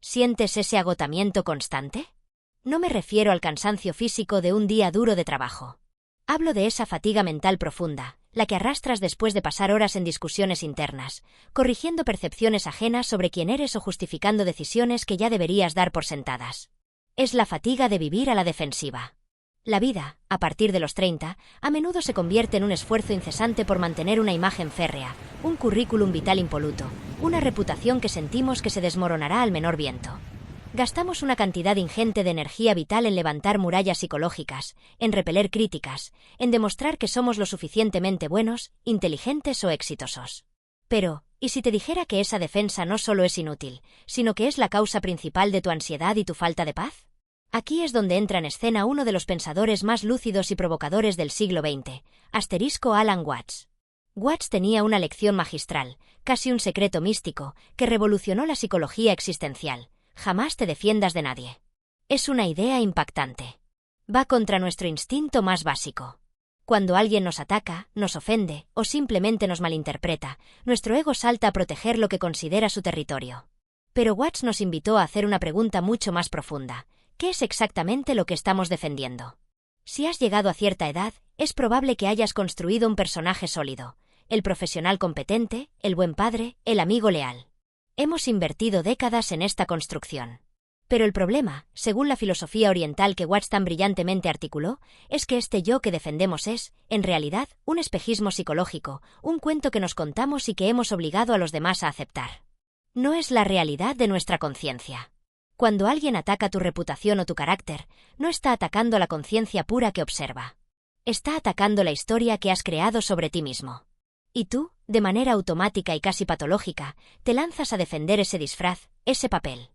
¿Sientes ese agotamiento constante? No me refiero al cansancio físico de un día duro de trabajo. Hablo de esa fatiga mental profunda, la que arrastras después de pasar horas en discusiones internas, corrigiendo percepciones ajenas sobre quién eres o justificando decisiones que ya deberías dar por sentadas. Es la fatiga de vivir a la defensiva. La vida, a partir de los 30, a menudo se convierte en un esfuerzo incesante por mantener una imagen férrea, un currículum vital impoluto, una reputación que sentimos que se desmoronará al menor viento. Gastamos una cantidad ingente de energía vital en levantar murallas psicológicas, en repeler críticas, en demostrar que somos lo suficientemente buenos, inteligentes o exitosos. Pero, ¿y si te dijera que esa defensa no solo es inútil, sino que es la causa principal de tu ansiedad y tu falta de paz? Aquí es donde entra en escena uno de los pensadores más lúcidos y provocadores del siglo XX, Alan Watts. Watts tenía una lección magistral, casi un secreto místico, que revolucionó la psicología existencial. Jamás te defiendas de nadie. Es una idea impactante. Va contra nuestro instinto más básico. Cuando alguien nos ataca, nos ofende o simplemente nos malinterpreta, nuestro ego salta a proteger lo que considera su territorio. Pero Watts nos invitó a hacer una pregunta mucho más profunda. ¿Qué es exactamente lo que estamos defendiendo? Si has llegado a cierta edad, es probable que hayas construido un personaje sólido, el profesional competente, el buen padre, el amigo leal. Hemos invertido décadas en esta construcción. Pero el problema, según la filosofía oriental que Watts tan brillantemente articuló, es que este yo que defendemos es, en realidad, un espejismo psicológico, un cuento que nos contamos y que hemos obligado a los demás a aceptar. No es la realidad de nuestra conciencia. Cuando alguien ataca tu reputación o tu carácter, no está atacando la conciencia pura que observa. Está atacando la historia que has creado sobre ti mismo. Y tú, de manera automática y casi patológica, te lanzas a defender ese disfraz, ese papel.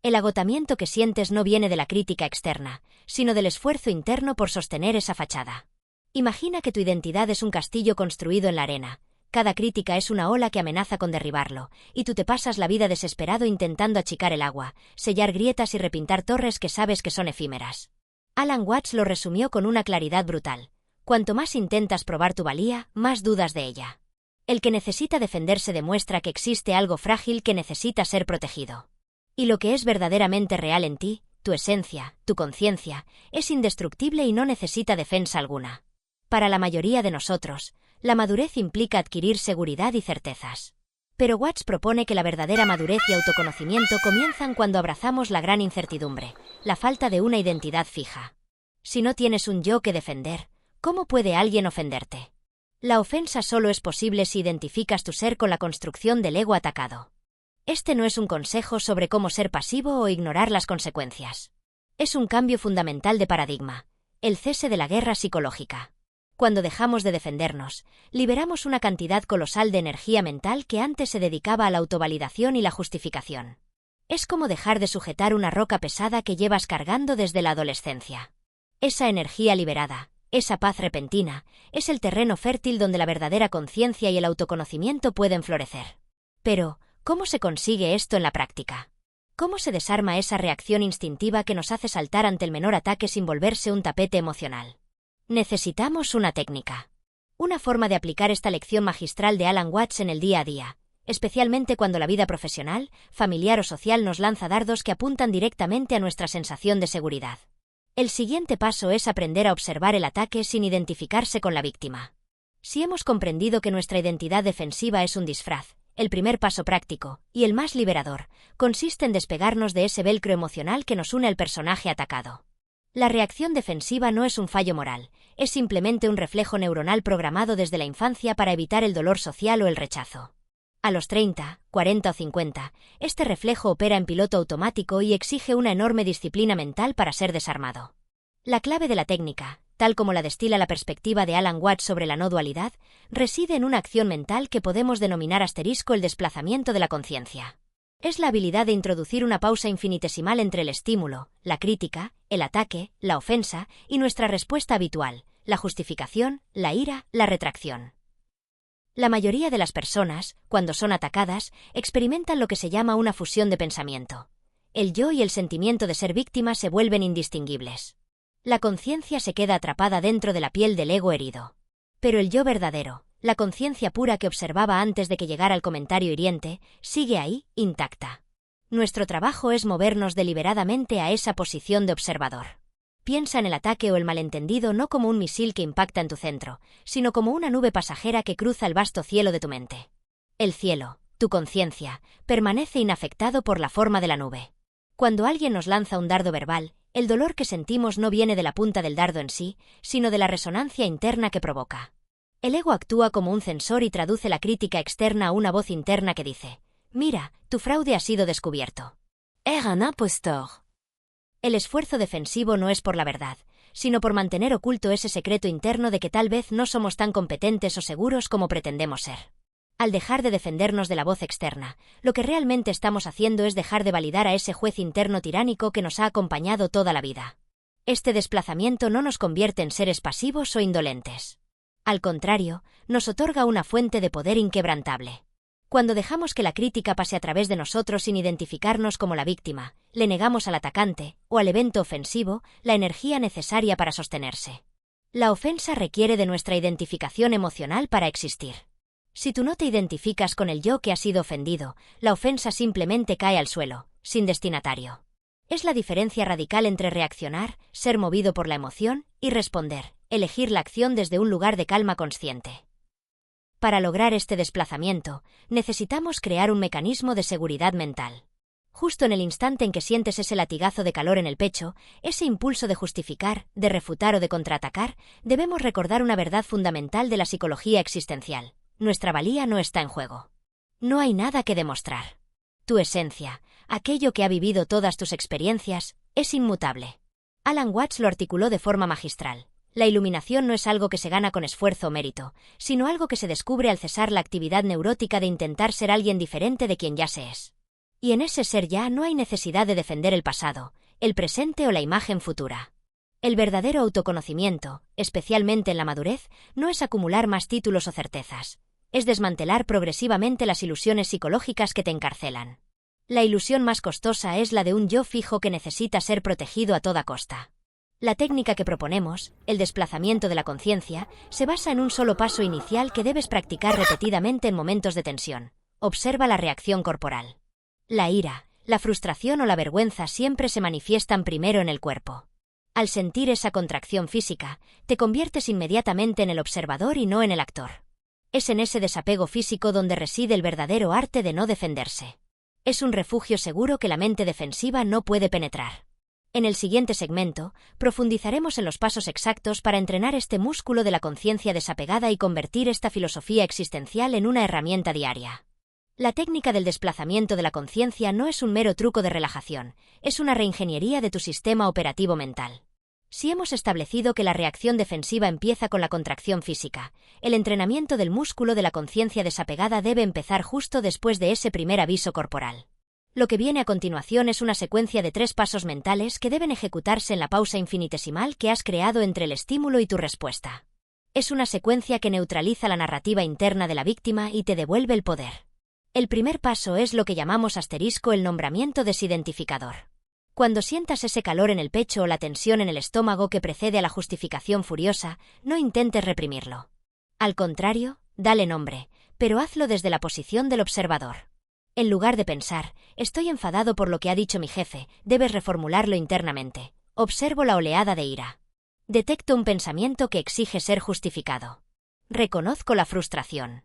El agotamiento que sientes no viene de la crítica externa, sino del esfuerzo interno por sostener esa fachada. Imagina que tu identidad es un castillo construido en la arena. Cada crítica es una ola que amenaza con derribarlo, y tú te pasas la vida desesperado intentando achicar el agua, sellar grietas y repintar torres que sabes que son efímeras. Alan Watts lo resumió con una claridad brutal. Cuanto más intentas probar tu valía, más dudas de ella. El que necesita defenderse demuestra que existe algo frágil que necesita ser protegido. Y lo que es verdaderamente real en ti, tu esencia, tu conciencia, es indestructible y no necesita defensa alguna. Para la mayoría de nosotros, la madurez implica adquirir seguridad y certezas. Pero Watts propone que la verdadera madurez y autoconocimiento comienzan cuando abrazamos la gran incertidumbre, la falta de una identidad fija. Si no tienes un yo que defender, ¿cómo puede alguien ofenderte? La ofensa solo es posible si identificas tu ser con la construcción del ego atacado. Este no es un consejo sobre cómo ser pasivo o ignorar las consecuencias. Es un cambio fundamental de paradigma, el cese de la guerra psicológica. Cuando dejamos de defendernos, liberamos una cantidad colosal de energía mental que antes se dedicaba a la autovalidación y la justificación. Es como dejar de sujetar una roca pesada que llevas cargando desde la adolescencia. Esa energía liberada, esa paz repentina, es el terreno fértil donde la verdadera conciencia y el autoconocimiento pueden florecer. Pero, ¿cómo se consigue esto en la práctica? ¿Cómo se desarma esa reacción instintiva que nos hace saltar ante el menor ataque sin volverse un tapete emocional? Necesitamos una técnica. Una forma de aplicar esta lección magistral de Alan Watts en el día a día, especialmente cuando la vida profesional, familiar o social nos lanza dardos que apuntan directamente a nuestra sensación de seguridad. El siguiente paso es aprender a observar el ataque sin identificarse con la víctima. Si hemos comprendido que nuestra identidad defensiva es un disfraz, el primer paso práctico, y el más liberador, consiste en despegarnos de ese velcro emocional que nos une al personaje atacado. La reacción defensiva no es un fallo moral, es simplemente un reflejo neuronal programado desde la infancia para evitar el dolor social o el rechazo. A los 30, 40 o 50, este reflejo opera en piloto automático y exige una enorme disciplina mental para ser desarmado. La clave de la técnica, tal como la destila la perspectiva de Alan Watts sobre la no dualidad, reside en una acción mental que podemos denominar el desplazamiento de la conciencia. Es la habilidad de introducir una pausa infinitesimal entre el estímulo, la crítica, el ataque, la ofensa y nuestra respuesta habitual, la justificación, la ira, la retracción. La mayoría de las personas, cuando son atacadas, experimentan lo que se llama una fusión de pensamiento. El yo y el sentimiento de ser víctima se vuelven indistinguibles. La conciencia se queda atrapada dentro de la piel del ego herido. Pero el yo verdadero, la conciencia pura que observaba antes de que llegara el comentario hiriente, sigue ahí, intacta. Nuestro trabajo es movernos deliberadamente a esa posición de observador. Piensa en el ataque o el malentendido no como un misil que impacta en tu centro, sino como una nube pasajera que cruza el vasto cielo de tu mente. El cielo, tu conciencia, permanece inafectado por la forma de la nube. Cuando alguien nos lanza un dardo verbal, el dolor que sentimos no viene de la punta del dardo en sí, sino de la resonancia interna que provoca. El ego actúa como un censor y traduce la crítica externa a una voz interna que dice: «Mira, tu fraude ha sido descubierto. Eres un impostor». El esfuerzo defensivo no es por la verdad, sino por mantener oculto ese secreto interno de que tal vez no somos tan competentes o seguros como pretendemos ser. Al dejar de defendernos de la voz externa, lo que realmente estamos haciendo es dejar de validar a ese juez interno tiránico que nos ha acompañado toda la vida. Este desplazamiento no nos convierte en seres pasivos o indolentes. Al contrario, nos otorga una fuente de poder inquebrantable. Cuando dejamos que la crítica pase a través de nosotros sin identificarnos como la víctima, le negamos al atacante, o al evento ofensivo, la energía necesaria para sostenerse. La ofensa requiere de nuestra identificación emocional para existir. Si tú no te identificas con el yo que ha sido ofendido, la ofensa simplemente cae al suelo, sin destinatario. Es la diferencia radical entre reaccionar, ser movido por la emoción, y responder, elegir la acción desde un lugar de calma consciente. Para lograr este desplazamiento, necesitamos crear un mecanismo de seguridad mental. Justo en el instante en que sientes ese latigazo de calor en el pecho, ese impulso de justificar, de refutar o de contraatacar, debemos recordar una verdad fundamental de la psicología existencial: nuestra valía no está en juego. No hay nada que demostrar. Tu esencia, aquello que ha vivido todas tus experiencias, es inmutable. Alan Watts lo articuló de forma magistral. La iluminación no es algo que se gana con esfuerzo o mérito, sino algo que se descubre al cesar la actividad neurótica de intentar ser alguien diferente de quien ya se es. Y en ese ser ya no hay necesidad de defender el pasado, el presente o la imagen futura. El verdadero autoconocimiento, especialmente en la madurez, no es acumular más títulos o certezas. Es desmantelar progresivamente las ilusiones psicológicas que te encarcelan. La ilusión más costosa es la de un yo fijo que necesita ser protegido a toda costa. La técnica que proponemos, el desplazamiento de la conciencia, se basa en un solo paso inicial que debes practicar repetidamente en momentos de tensión. Observa la reacción corporal. La ira, la frustración o la vergüenza siempre se manifiestan primero en el cuerpo. Al sentir esa contracción física, te conviertes inmediatamente en el observador y no en el actor. Es en ese desapego físico donde reside el verdadero arte de no defenderse. Es un refugio seguro que la mente defensiva no puede penetrar. En el siguiente segmento, profundizaremos en los pasos exactos para entrenar este músculo de la conciencia desapegada y convertir esta filosofía existencial en una herramienta diaria. La técnica del desplazamiento de la conciencia no es un mero truco de relajación, es una reingeniería de tu sistema operativo mental. Si hemos establecido que la reacción defensiva empieza con la contracción física, el entrenamiento del músculo de la conciencia desapegada debe empezar justo después de ese primer aviso corporal. Lo que viene a continuación es una secuencia de 3 pasos mentales que deben ejecutarse en la pausa infinitesimal que has creado entre el estímulo y tu respuesta. Es una secuencia que neutraliza la narrativa interna de la víctima y te devuelve el poder. El primer paso es lo que llamamos el nombramiento desidentificador. Cuando sientas ese calor en el pecho o la tensión en el estómago que precede a la justificación furiosa, no intentes reprimirlo. Al contrario, dale nombre, pero hazlo desde la posición del observador. En lugar de pensar, estoy enfadado por lo que ha dicho mi jefe, debes reformularlo internamente. Observo la oleada de ira. Detecto un pensamiento que exige ser justificado. Reconozco la frustración.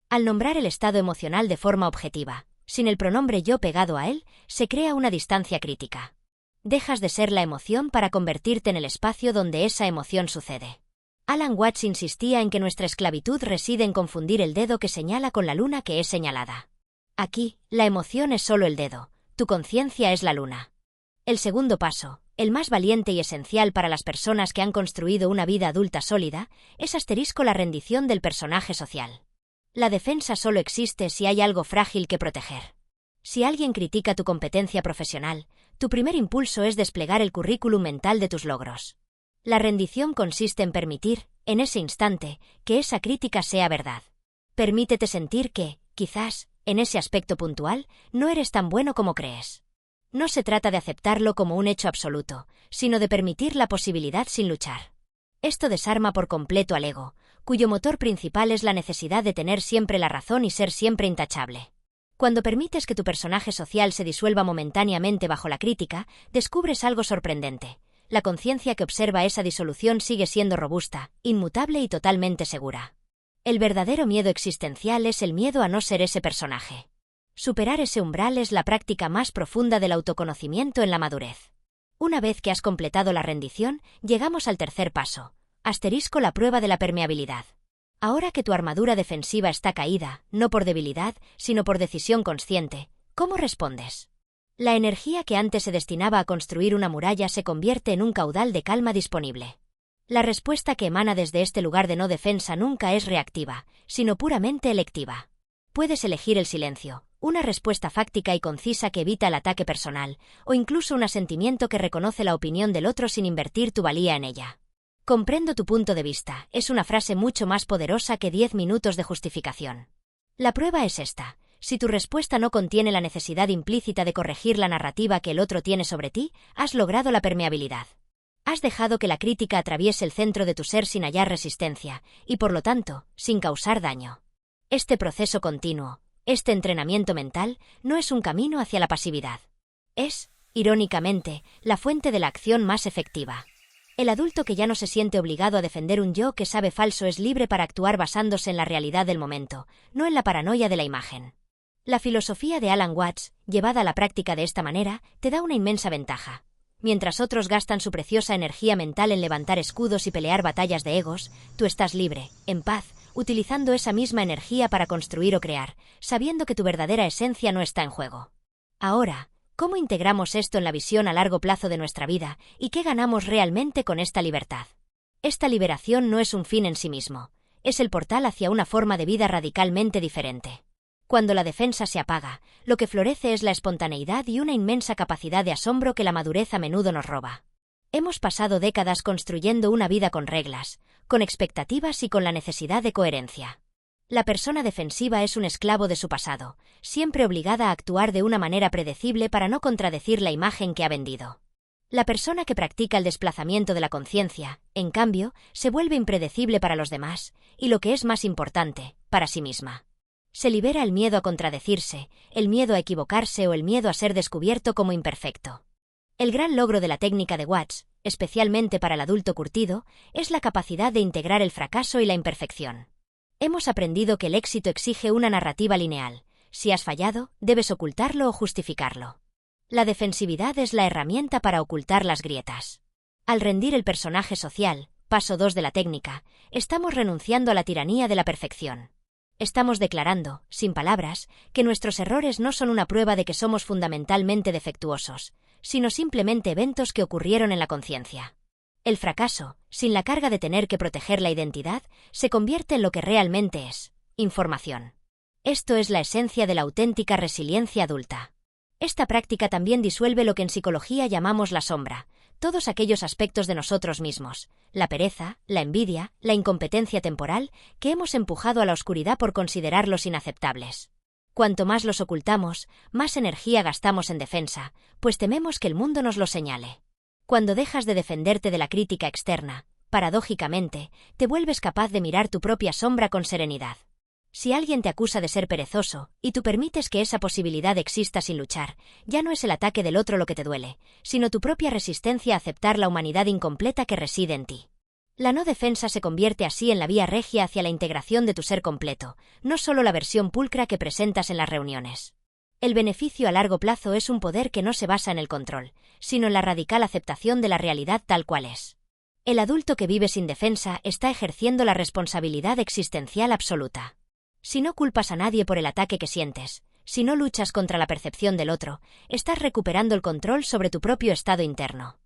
Al nombrar el estado emocional de forma objetiva, sin el pronombre yo pegado a él, se crea una distancia crítica. Dejas de ser la emoción para convertirte en el espacio donde esa emoción sucede. Alan Watts insistía en que nuestra esclavitud reside en confundir el dedo que señala con la luna que es señalada. Aquí, la emoción es solo el dedo, tu conciencia es la luna. El segundo paso, el más valiente y esencial para las personas que han construido una vida adulta sólida, es la rendición del personaje social. La defensa solo existe si hay algo frágil que proteger. Si alguien critica tu competencia profesional, tu primer impulso es desplegar el currículum mental de tus logros. La rendición consiste en permitir, en ese instante, que esa crítica sea verdad. Permítete sentir que, quizás, en ese aspecto puntual, no eres tan bueno como crees. No se trata de aceptarlo como un hecho absoluto, sino de permitir la posibilidad sin luchar. Esto desarma por completo al ego, cuyo motor principal es la necesidad de tener siempre la razón y ser siempre intachable. Cuando permites que tu personaje social se disuelva momentáneamente bajo la crítica, descubres algo sorprendente. La conciencia que observa esa disolución sigue siendo robusta, inmutable y totalmente segura. El verdadero miedo existencial es el miedo a no ser ese personaje. Superar ese umbral es la práctica más profunda del autoconocimiento en la madurez. Una vez que has completado la rendición, llegamos al tercer paso. La prueba de la permeabilidad. Ahora que tu armadura defensiva está caída, no por debilidad, sino por decisión consciente, ¿cómo respondes? La energía que antes se destinaba a construir una muralla se convierte en un caudal de calma disponible. La respuesta que emana desde este lugar de no defensa nunca es reactiva, sino puramente electiva. Puedes elegir el silencio, una respuesta fáctica y concisa que evita el ataque personal, o incluso un asentimiento que reconoce la opinión del otro sin invertir tu valía en ella. Comprendo tu punto de vista, es una frase mucho más poderosa que 10 minutos de justificación. La prueba es esta. Si tu respuesta no contiene la necesidad implícita de corregir la narrativa que el otro tiene sobre ti, has logrado la permeabilidad. Has dejado que la crítica atraviese el centro de tu ser sin hallar resistencia, y por lo tanto, sin causar daño. Este proceso continuo, este entrenamiento mental, no es un camino hacia la pasividad. Es, irónicamente, la fuente de la acción más efectiva. El adulto que ya no se siente obligado a defender un yo que sabe falso es libre para actuar basándose en la realidad del momento, no en la paranoia de la imagen. La filosofía de Alan Watts, llevada a la práctica de esta manera, te da una inmensa ventaja. Mientras otros gastan su preciosa energía mental en levantar escudos y pelear batallas de egos, tú estás libre, en paz, utilizando esa misma energía para construir o crear, sabiendo que tu verdadera esencia no está en juego. Ahora, ¿cómo integramos esto en la visión a largo plazo de nuestra vida y qué ganamos realmente con esta libertad? Esta liberación no es un fin en sí mismo, es el portal hacia una forma de vida radicalmente diferente. Cuando la defensa se apaga, lo que florece es la espontaneidad y una inmensa capacidad de asombro que la madurez a menudo nos roba. Hemos pasado décadas construyendo una vida con reglas, con expectativas y con la necesidad de coherencia. La persona defensiva es un esclavo de su pasado, siempre obligada a actuar de una manera predecible para no contradecir la imagen que ha vendido. La persona que practica el desplazamiento de la conciencia, en cambio, se vuelve impredecible para los demás, y lo que es más importante, para sí misma. Se libera el miedo a contradecirse, el miedo a equivocarse o el miedo a ser descubierto como imperfecto. El gran logro de la técnica de Watts, especialmente para el adulto curtido, es la capacidad de integrar el fracaso y la imperfección. Hemos aprendido que el éxito exige una narrativa lineal. Si has fallado, debes ocultarlo o justificarlo. La defensividad es la herramienta para ocultar las grietas. Al rendir el personaje social, paso 2 de la técnica, estamos renunciando a la tiranía de la perfección. Estamos declarando, sin palabras, que nuestros errores no son una prueba de que somos fundamentalmente defectuosos, sino simplemente eventos que ocurrieron en la conciencia. El fracaso, sin la carga de tener que proteger la identidad, se convierte en lo que realmente es: información. Esto es la esencia de la auténtica resiliencia adulta. Esta práctica también disuelve lo que en psicología llamamos la sombra, todos aquellos aspectos de nosotros mismos, la pereza, la envidia, la incompetencia temporal, que hemos empujado a la oscuridad por considerarlos inaceptables. Cuanto más los ocultamos, más energía gastamos en defensa, pues tememos que el mundo nos lo señale. Cuando dejas de defenderte de la crítica externa, paradójicamente, te vuelves capaz de mirar tu propia sombra con serenidad. Si alguien te acusa de ser perezoso, y tú permites que esa posibilidad exista sin luchar, ya no es el ataque del otro lo que te duele, sino tu propia resistencia a aceptar la humanidad incompleta que reside en ti. La no defensa se convierte así en la vía regia hacia la integración de tu ser completo, no solo la versión pulcra que presentas en las reuniones. El beneficio a largo plazo es un poder que no se basa en el control, sino en la radical aceptación de la realidad tal cual es. El adulto que vive sin defensa está ejerciendo la responsabilidad existencial absoluta. Si no culpas a nadie por el ataque que sientes, si no luchas contra la percepción del otro, estás recuperando el control sobre tu propio estado interno.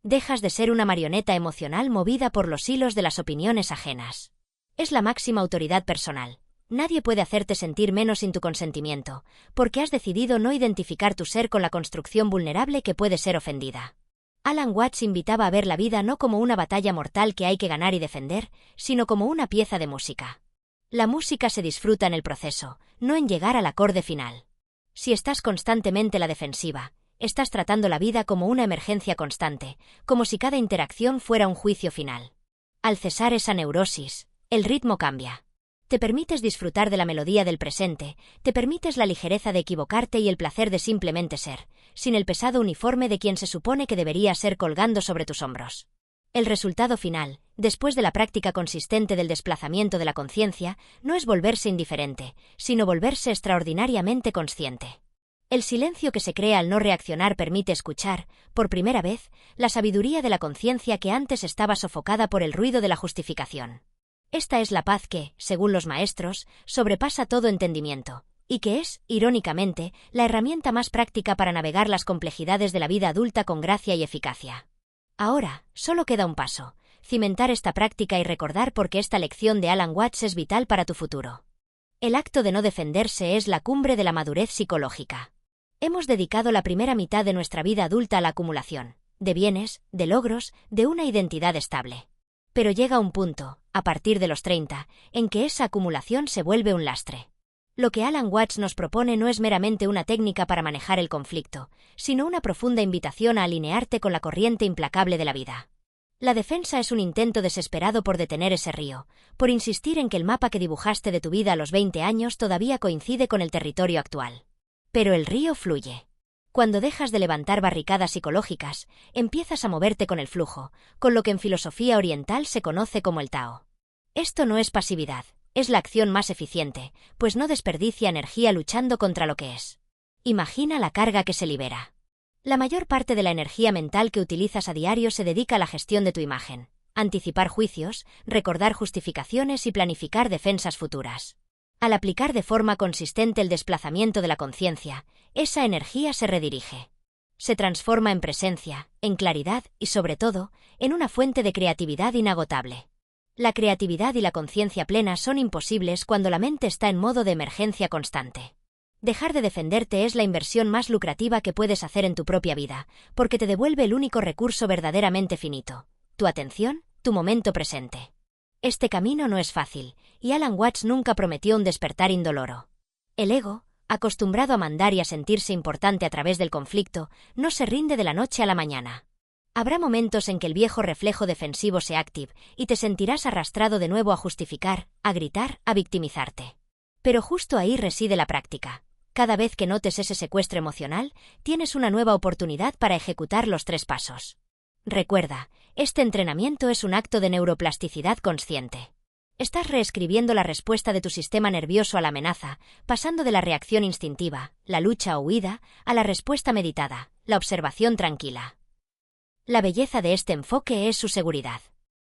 Dejas de ser una marioneta emocional movida por los hilos de las opiniones ajenas. Es la máxima autoridad personal. Nadie puede hacerte sentir menos sin tu consentimiento, porque has decidido no identificar tu ser con la construcción vulnerable que puede ser ofendida. Alan Watts invitaba a ver la vida no como una batalla mortal que hay que ganar y defender, sino como una pieza de música. La música se disfruta en el proceso, no en llegar al acorde final. Si estás constantemente a la defensiva, estás tratando la vida como una emergencia constante, como si cada interacción fuera un juicio final. Al cesar esa neurosis, el ritmo cambia. Te permites disfrutar de la melodía del presente, te permites la ligereza de equivocarte y el placer de simplemente ser, sin el pesado uniforme de quien se supone que debería ser colgando sobre tus hombros. El resultado final, después de la práctica consistente del desplazamiento de la conciencia, no es volverse indiferente, sino volverse extraordinariamente consciente. El silencio que se crea al no reaccionar permite escuchar, por primera vez, la sabiduría de la conciencia que antes estaba sofocada por el ruido de la justificación. Esta es la paz que, según los maestros, sobrepasa todo entendimiento, y que es, irónicamente, la herramienta más práctica para navegar las complejidades de la vida adulta con gracia y eficacia. Ahora, solo queda un paso: cimentar esta práctica y recordar por qué esta lección de Alan Watts es vital para tu futuro. El acto de no defenderse es la cumbre de la madurez psicológica. Hemos dedicado la primera mitad de nuestra vida adulta a la acumulación, de bienes, de logros, de una identidad estable. Pero llega un punto, a partir de los 30, en que esa acumulación se vuelve un lastre. Lo que Alan Watts nos propone no es meramente una técnica para manejar el conflicto, sino una profunda invitación a alinearte con la corriente implacable de la vida. La defensa es un intento desesperado por detener ese río, por insistir en que el mapa que dibujaste de tu vida a los 20 años todavía coincide con el territorio actual. Pero el río fluye. Cuando dejas de levantar barricadas psicológicas, empiezas a moverte con el flujo, con lo que en filosofía oriental se conoce como el Tao. Esto no es pasividad, es la acción más eficiente, pues no desperdicia energía luchando contra lo que es. Imagina la carga que se libera. La mayor parte de la energía mental que utilizas a diario se dedica a la gestión de tu imagen, anticipar juicios, recordar justificaciones y planificar defensas futuras. Al aplicar de forma consistente el desplazamiento de la conciencia, esa energía se redirige. Se transforma en presencia, en claridad y, sobre todo, en una fuente de creatividad inagotable. La creatividad y la conciencia plena son imposibles cuando la mente está en modo de emergencia constante. Dejar de defenderte es la inversión más lucrativa que puedes hacer en tu propia vida, porque te devuelve el único recurso verdaderamente finito: tu atención, tu momento presente. Este camino no es fácil, y Alan Watts nunca prometió un despertar indoloro. El ego, acostumbrado a mandar y a sentirse importante a través del conflicto, no se rinde de la noche a la mañana. Habrá momentos en que el viejo reflejo defensivo se active, y te sentirás arrastrado de nuevo a justificar, a gritar, a victimizarte. Pero justo ahí reside la práctica. Cada vez que notes ese secuestro emocional, tienes una nueva oportunidad para ejecutar los 3 pasos. Recuerda, este entrenamiento es un acto de neuroplasticidad consciente. Estás reescribiendo la respuesta de tu sistema nervioso a la amenaza, pasando de la reacción instintiva, la lucha o huida, a la respuesta meditada, la observación tranquila. La belleza de este enfoque es su seguridad.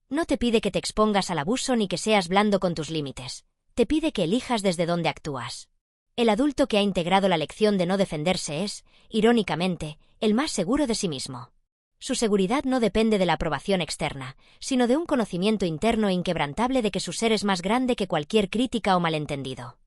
No te pide que te expongas al abuso ni que seas blando con tus límites. Te pide que elijas desde dónde actúas. El adulto que ha integrado la lección de no defenderse es, irónicamente, el más seguro de sí mismo. Su seguridad no depende de la aprobación externa, sino de un conocimiento interno e inquebrantable de que su ser es más grande que cualquier crítica o malentendido.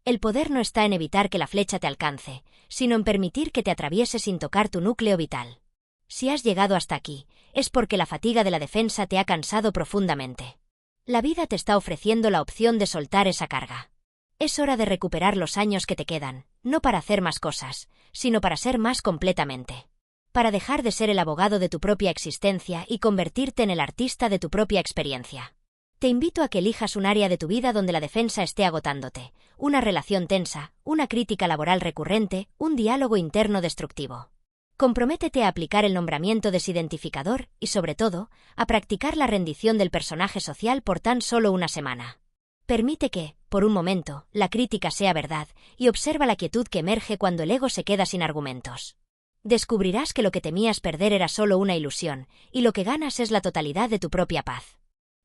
El poder no está en evitar que la flecha te alcance, sino en permitir que te atraviese sin tocar tu núcleo vital. Si has llegado hasta aquí, es porque la fatiga de la defensa te ha cansado profundamente. La vida te está ofreciendo la opción de soltar esa carga. Es hora de recuperar los años que te quedan, no para hacer más cosas, sino para ser más completamente. Para dejar de ser el abogado de tu propia existencia y convertirte en el artista de tu propia experiencia. Te invito a que elijas un área de tu vida donde la defensa esté agotándote, una relación tensa, una crítica laboral recurrente, un diálogo interno destructivo. Comprométete a aplicar el nombramiento desidentificador y, sobre todo, a practicar la rendición del personaje social por tan solo una semana. Permite que, por un momento, la crítica sea verdad y observa la quietud que emerge cuando el ego se queda sin argumentos. Descubrirás que lo que temías perder era solo una ilusión, y lo que ganas es la totalidad de tu propia paz.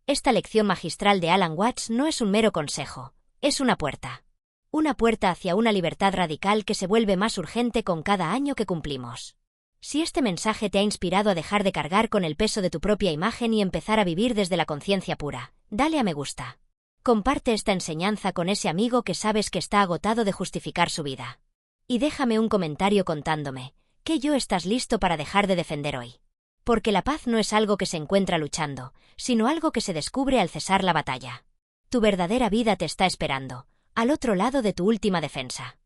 Esta lección magistral de Alan Watts no es un mero consejo, es una puerta. Una puerta hacia una libertad radical que se vuelve más urgente con cada año que cumplimos. Si este mensaje te ha inspirado a dejar de cargar con el peso de tu propia imagen y empezar a vivir desde la conciencia pura, dale a me gusta. Comparte esta enseñanza con ese amigo que sabes que está agotado de justificar su vida. Y déjame un comentario contándome, ¿qué yo estás listo para dejar de defender hoy? Porque la paz no es algo que se encuentra luchando, sino algo que se descubre al cesar la batalla. Tu verdadera vida te está esperando, al otro lado de tu última defensa.